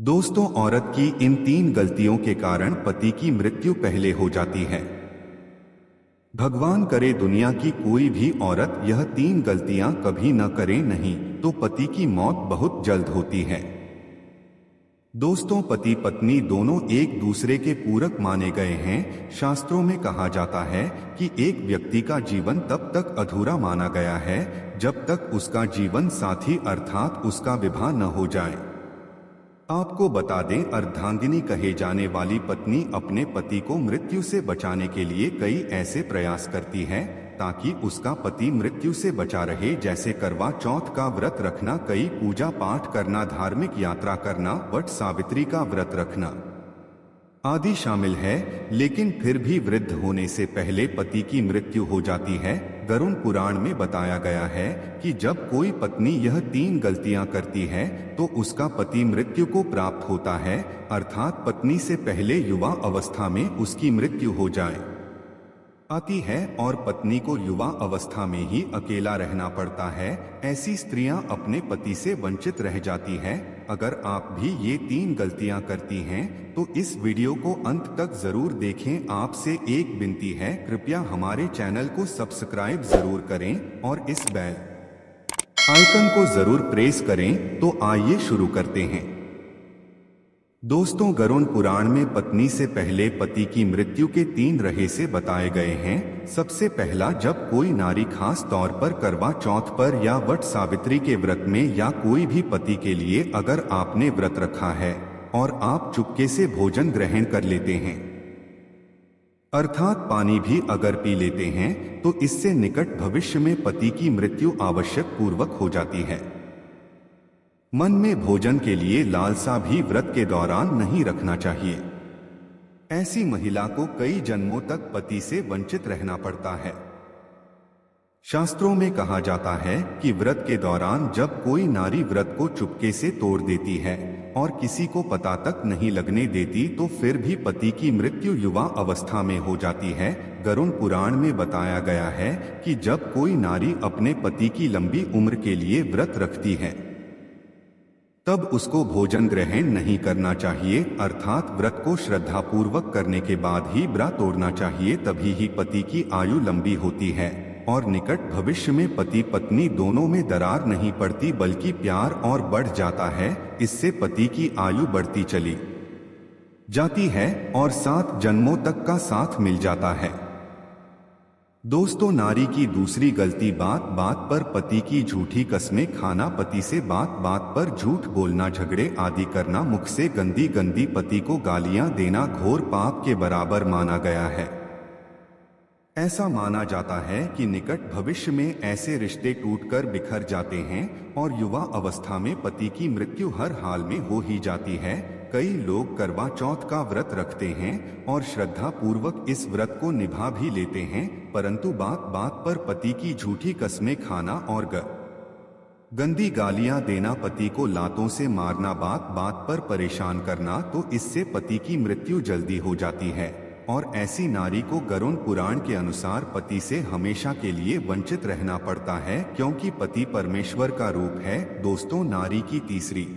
दोस्तों, औरत की इन 3 गलतियों के कारण पति की मृत्यु पहले हो जाती है। भगवान करे दुनिया की कोई भी औरत यह 3 गलतियां कभी न करे, नहीं तो पति की मौत बहुत जल्द होती है। दोस्तों, पति पत्नी दोनों एक दूसरे के पूरक माने गए हैं। शास्त्रों में कहा जाता है कि एक व्यक्ति का जीवन तब तक अधूरा माना गया है जब तक उसका जीवन साथी अर्थात उसका विवाह न हो जाए। आपको बता दें, अर्धांगिनी कहे जाने वाली पत्नी अपने पति को मृत्यु से बचाने के लिए कई ऐसे प्रयास करती है ताकि उसका पति मृत्यु से बचा रहे, जैसे करवा चौथ का व्रत रखना, कई पूजा पाठ करना, धार्मिक यात्रा करना, वट सावित्री का व्रत रखना आदि शामिल है। लेकिन फिर भी वृद्ध होने से पहले पति की मृत्यु हो जाती है। गरुड़ पुराण में बताया गया है कि जब कोई पत्नी यह 3 गलतियां करती है तो उसका पति मृत्यु को प्राप्त होता है, अर्थात पत्नी से पहले युवा अवस्था में उसकी मृत्यु हो जाए आती है और पत्नी को युवा अवस्था में ही अकेला रहना पड़ता है। ऐसी स्त्रियां अपने पति से वंचित रह जाती हैं। अगर आप भी ये 3 गलतियां करती हैं तो इस वीडियो को अंत तक जरूर देखें। आपसे एक विनती है, कृपया हमारे चैनल को सब्सक्राइब जरूर करें और इस बेल आइकन को जरूर प्रेस करें। तो आइए शुरू करते हैं। दोस्तों, गरुड़ पुराण में पत्नी से पहले पति की मृत्यु के 3 रहस्य बताए गए हैं। सबसे पहला, जब कोई नारी खास तौर पर करवा चौथ पर या वट सावित्री के व्रत में या कोई भी पति के लिए अगर आपने व्रत रखा है और आप चुपके से भोजन ग्रहण कर लेते हैं, अर्थात पानी भी अगर पी लेते हैं, तो इससे निकट भविष्य में पति की मृत्यु आवश्यक पूर्वक हो जाती है। मन में भोजन के लिए लालसा भी व्रत के दौरान नहीं रखना चाहिए। ऐसी महिला को कई जन्मों तक पति से वंचित रहना पड़ता है। शास्त्रों में कहा जाता है कि व्रत के दौरान जब कोई नारी व्रत को चुपके से तोड़ देती है और किसी को पता तक नहीं लगने देती तो फिर भी पति की मृत्यु युवा अवस्था में हो जाती है। गरुड़ पुराण में बताया गया है कि जब कोई नारी अपने पति की लंबी उम्र के लिए व्रत रखती है तब उसको भोजन ग्रहण नहीं करना चाहिए, अर्थात व्रत को श्रद्धा पूर्वक करने के बाद ही व्रत तोड़ना चाहिए। तभी ही पति की आयु लंबी होती है और निकट भविष्य में पति पत्नी दोनों में दरार नहीं पड़ती बल्कि प्यार और बढ़ जाता है। इससे पति की आयु बढ़ती चली जाती है और 7 जन्मों तक का साथ मिल जाता है। दोस्तों, नारी की दूसरी गलती, बात बात पर पति की झूठी कस्में खाना। पति से बात बात पर झूठ बोलना, झगड़े आदि करना, मुख से गंदी गंदी पति को गालियां देना घोर पाप के बराबर माना गया है। ऐसा माना जाता है कि निकट भविष्य में ऐसे रिश्ते टूटकर बिखर जाते हैं और युवा अवस्था में पति की मृत्यु हर हाल में हो ही जाती है। कई लोग करवा चौथ का व्रत रखते हैं और श्रद्धा पूर्वक इस व्रत को निभा भी लेते हैं, परंतु बात बात पर पति की झूठी कस्में खाना और गंदी गालियां देना, पति को लातों से मारना, बात बात पर परेशान करना, तो इससे पति की मृत्यु जल्दी हो जाती है और ऐसी नारी को गरुड़ पुराण के अनुसार पति से हमेशा के लिए वंचित रहना पड़ता है, क्योंकि पति परमेश्वर का रूप है। दोस्तों, नारी की तीसरी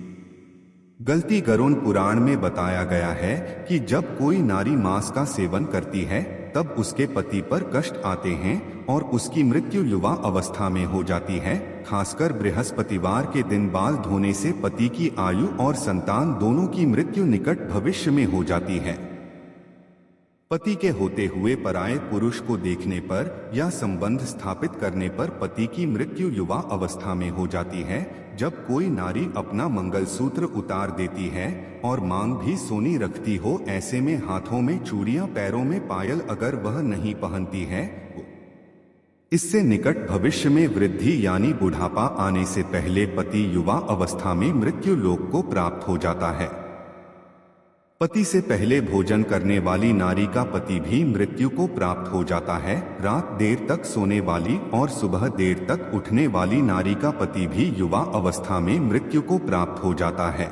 गलती, गरुड़ पुराण में बताया गया है कि जब कोई नारी मांस का सेवन करती है तब उसके पति पर कष्ट आते हैं और उसकी मृत्यु युवा अवस्था में हो जाती है। खासकर बृहस्पतिवार के दिन बाल धोने से पति की आयु और संतान दोनों की मृत्यु निकट भविष्य में हो जाती है। पति के होते हुए पराये पुरुष को देखने पर या संबंध स्थापित करने पर पति की मृत्यु युवा अवस्था में हो जाती है। जब कोई नारी अपना मंगलसूत्र उतार देती है और मांग भी सोनी रखती हो, ऐसे में हाथों में चूड़ियां, पैरों में पायल अगर वह नहीं पहनती है, इससे निकट भविष्य में वृद्धि यानी बुढ़ापा आने से पहले पति युवा अवस्था में मृत्यु लोक को प्राप्त हो जाता है। पति से पहले भोजन करने वाली नारी का पति भी मृत्यु को प्राप्त हो जाता है। रात देर तक सोने वाली और सुबह देर तक उठने वाली नारी का पति भी युवा अवस्था में मृत्यु को प्राप्त हो जाता है।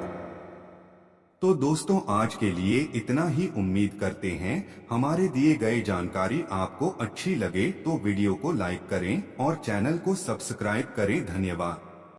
तो दोस्तों, आज के लिए इतना ही। उम्मीद करते हैं हमारे दिए गए जानकारी आपको अच्छी लगे तो वीडियो को लाइक करें और चैनल को सब्सक्राइब करें। धन्यवाद।